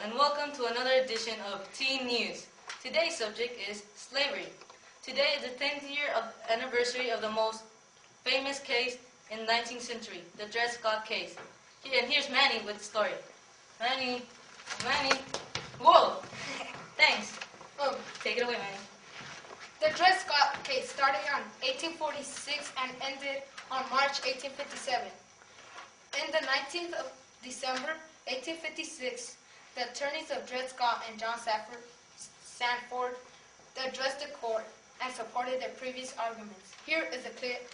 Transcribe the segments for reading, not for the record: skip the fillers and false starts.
and welcome to another edition of Teen News. Today's subject is slavery. Today is the 10th year anniversary of the most famous case in the 19th century, the Dred Scott case. And here's Manny with the story. Manny, whoa! Thanks. Take it away, Manny. The Dred Scott case started on 1846 and ended on March 1857. In the 19th of December 1856, the attorneys of Dred Scott and John Sanford addressed the court and supported their previous arguments. Here is a clip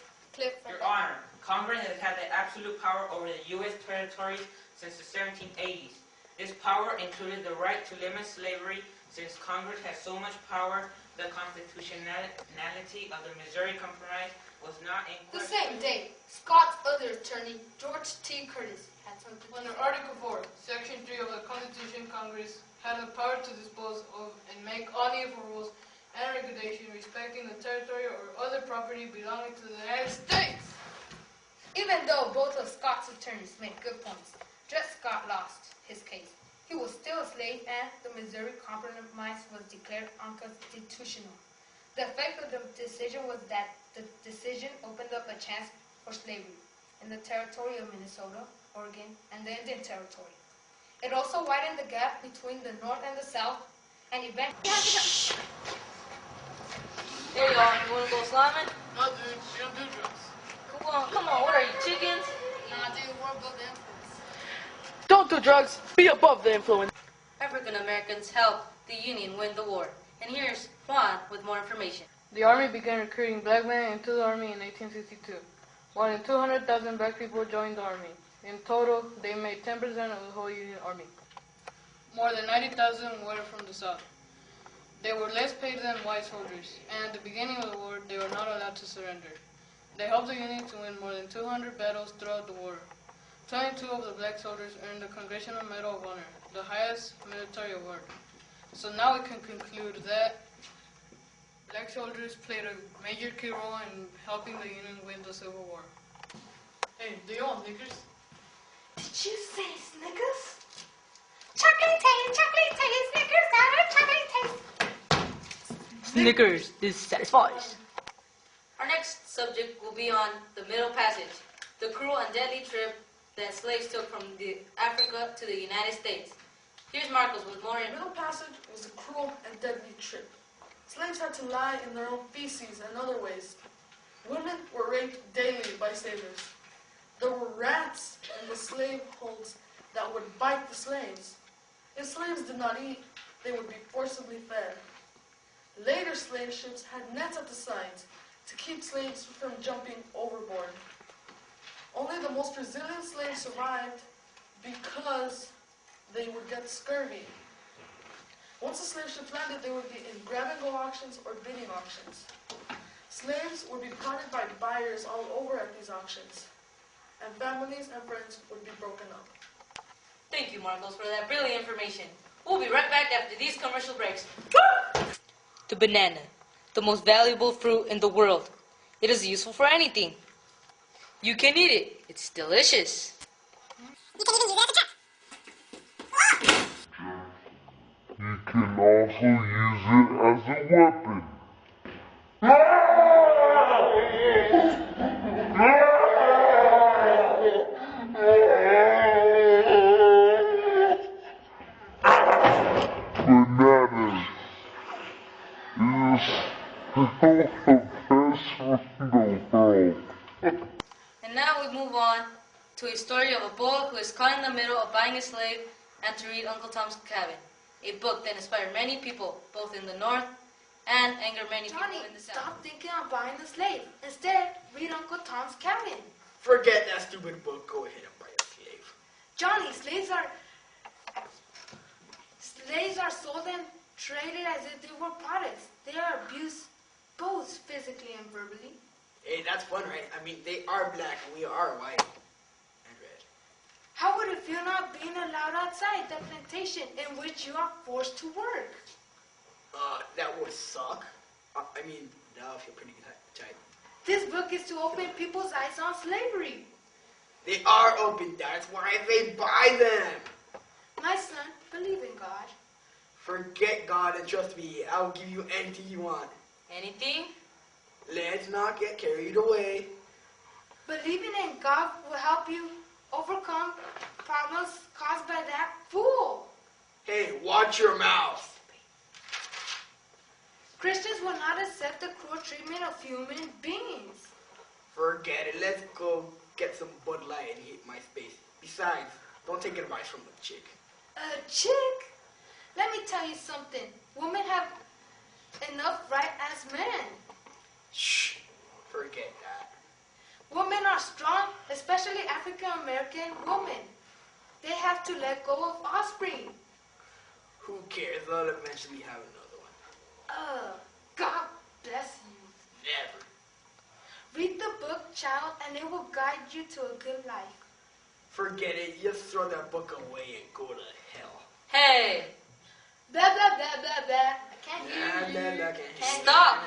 from Your Honor, Congress has had the absolute power over the U.S. territories since the 1780s. This power included the right to limit slavery. Since Congress has so much power, the constitutionality of the Missouri Compromise was not in question. The same day, Scott's other attorney, George T. Curtis, had something. Under Article 4, Section 3 of the Constitution, Congress had the power to dispose of and make all needful rules and regulations respecting the territory or other property belonging to the United States. Even though both of Scott's attorneys made good points, Dred Scott lost his case. He was still a slave, and the Missouri Compromise was declared unconstitutional. The effect of the decision was that the decision opened up a chance for slavery in the territory of Minnesota, Oregon, and the Indian Territory. It also widened the gap between the North and the South, and eventually... There you are. You want to go slamming? No, dude, you don't do drugs. Come on. What are you, chickens? Nah, dude, we're above the influence. Don't do drugs. Be above the influence. African Americans helped the Union win the war. And here's Juan with more information. The Army began recruiting black men into the Army in 1862. More than 200,000 black people joined the Army. In total, they made 10% of the whole Union Army. More than 90,000 were from the South. They were less paid than white soldiers, and at the beginning of the war, they were not allowed to surrender. They helped the Union to win more than 200 battles throughout the war. 22 of the black soldiers earned the Congressional Medal of Honor, the highest military award. So now we can conclude that black soldiers played a major key role in helping the Union win the Civil War. Hey, do you want Snickers? Did you say Snickers? Chocolate taste, Snickers got a chocolate taste. Snickers, this satisfies. Our next subject will be on the Middle Passage, the cruel and deadly trip that slaves took from Africa to the United States. Here's Marcos with more The Middle Passage was a cruel and deadly trip. Slaves had to lie in their own feces and other ways. Women were raped daily by sailors. There were rats in the slave holds that would bite the slaves. If slaves did not eat, they would be forcibly fed. Later slave ships had nets at the sides to keep slaves from jumping overboard. Only the most resilient slaves survived because they would get scurvy. Once the slave ships landed, they would be in grab-and-go auctions or bidding auctions. Slaves would be parted by buyers all over at these auctions, and families and friends would be broken up. Thank you, Marcos, for that brilliant information. We'll be right back after these commercial breaks. The banana, the most valuable fruit in the world. It is useful for anything. You can eat it. It's delicious. You can also use it as a weapon. Bananas is the best fruit in the world. And now we move on to a story of a boy who is caught in the middle of buying a slave and to read Uncle Tom's Cabin, a book that inspired many people, both in the North and angered many people in the South. Stop thinking of buying the slave. Instead, read Uncle Tom's Cabin. Forget that stupid book. Go ahead and buy a slave. Johnny, slaves are sold and traded as if they were products. They are abused both physically and verbally. Hey, that's fun, right? I mean, they are black and we are white and red. How would it feel not being allowed outside the plantation in which you are forced to work? That would suck. I mean, that would feel pretty tight. This book is to open people's eyes on slavery. They are open. That's why they buy them. My son, believe in God. Forget God and trust me. I'll give you anything you want. Anything? Let's not get carried away. Believing in God will help you overcome problems caused by that fool. Hey, watch your mouth. Christians will not accept the cruel treatment of human beings. Forget it. Let's go get some Bud Light and hit my space. Besides, don't take advice from a chick. A chick? Let me tell you something. Women have enough right as men. Shh. Forget that. Women are strong, especially African American women. They have to let go of offspring. Who cares? They'll eventually have another one. God bless you. Never. Read the book, child, and it will guide you to a good life. Forget it. Just throw that book away and go to hell. Hey, Blah, blah, blah, blah, blah. I can't hear you. stop.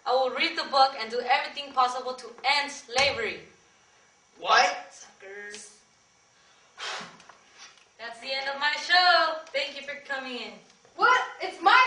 I will read the book and do everything possible to end slavery. What? Suckers. That's the end of my show. Thank you for coming in. What? It's my